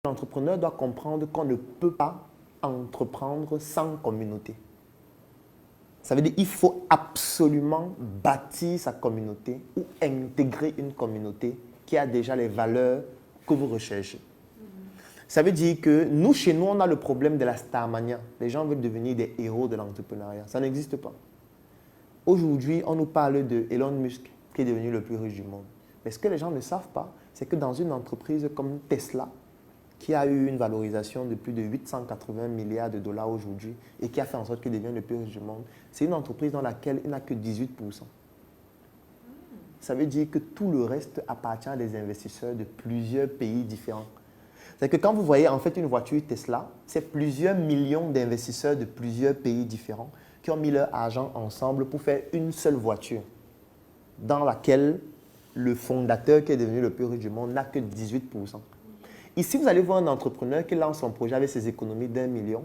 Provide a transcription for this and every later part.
L'entrepreneur doit comprendre qu'on ne peut pas entreprendre sans communauté. Ça veut dire qu'il faut absolument bâtir sa communauté ou intégrer une communauté qui a déjà les valeurs que vous recherchez. Ça veut dire que nous, chez nous, on a le problème de la starmania. Les gens veulent devenir des héros de l'entrepreneuriat. Ça n'existe pas. Aujourd'hui, on nous parle de Elon Musk, qui est devenu le plus riche du monde. Mais ce que les gens ne savent pas, c'est que dans une entreprise comme Tesla, qui a eu une valorisation de plus de 880 milliards de dollars aujourd'hui et qui a fait en sorte qu'il devienne le plus riche du monde, c'est une entreprise dans laquelle il n'a que 18%. Ça veut dire que tout le reste appartient à des investisseurs de plusieurs pays différents. C'est que quand vous voyez en fait une voiture Tesla, c'est plusieurs millions d'investisseurs de plusieurs pays différents qui ont mis leur argent ensemble pour faire une seule voiture dans laquelle le fondateur qui est devenu le plus riche du monde n'a que 18%. Ici, vous allez voir un entrepreneur qui lance son projet avec ses économies d'1 million.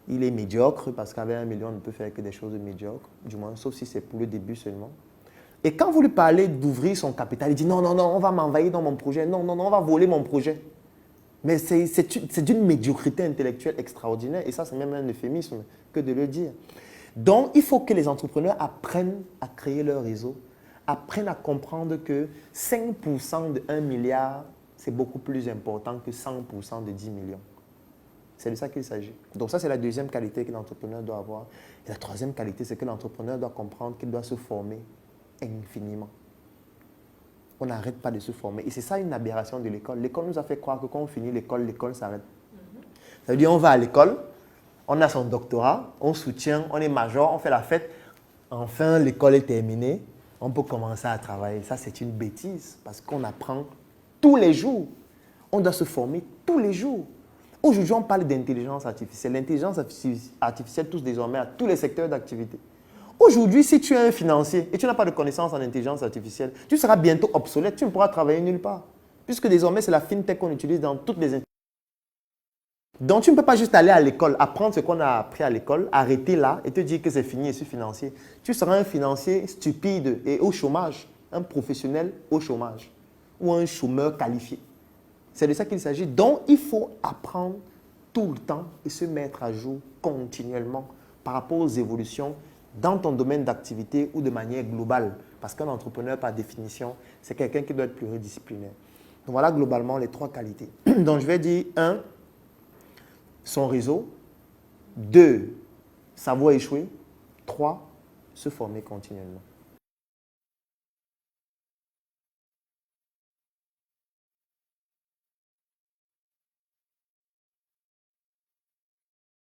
Il est médiocre parce qu'avec 1 million, on ne peut faire que des choses médiocres, du moins, sauf si c'est pour le début seulement. Et quand vous lui parlez d'ouvrir son capital, il dit non, non, non, on va m'envahir dans mon projet. Non, non, non, on va voler mon projet. Mais c'est d'une médiocrité intellectuelle extraordinaire. Et ça, c'est même un euphémisme que de le dire. Donc, il faut que les entrepreneurs apprennent à créer leur réseau, apprennent à comprendre que 5% de 1 milliard, c'est beaucoup plus important que 100% de 10 millions. C'est de ça qu'il s'agit. Donc ça, c'est la deuxième qualité que l'entrepreneur doit avoir. Et la troisième qualité, c'est que l'entrepreneur doit comprendre qu'il doit se former infiniment. On n'arrête pas de se former. Et c'est ça une aberration de l'école. L'école nous a fait croire que quand on finit l'école, l'école s'arrête. Ça veut dire on va à l'école, on a son doctorat, on soutient, on est major, on fait la fête. Enfin, l'école est terminée, on peut commencer à travailler. Ça, c'est une bêtise parce qu'on apprend tous les jours. On doit se former tous les jours. Aujourd'hui, on parle d'intelligence artificielle. L'intelligence artificielle touche désormais à tous les secteurs d'activité. Aujourd'hui, si tu es un financier et tu n'as pas de connaissances en intelligence artificielle, tu seras bientôt obsolète, tu ne pourras travailler nulle part. Puisque désormais, c'est la fintech qu'on utilise dans toutes les... Donc, tu ne peux pas juste aller à l'école, apprendre ce qu'on a appris à l'école, arrêter là et te dire que c'est fini et je suis financier. Tu seras un financier stupide et au chômage, un professionnel au chômage ou un chômeur qualifié. C'est de ça qu'il s'agit. Donc, il faut apprendre tout le temps et se mettre à jour continuellement par rapport aux évolutions dans ton domaine d'activité ou de manière globale. Parce qu'un entrepreneur, par définition, c'est quelqu'un qui doit être pluridisciplinaire. Donc, voilà globalement les trois qualités. Donc, je vais dire 1, son réseau. 2, savoir échouer. 3, se former continuellement.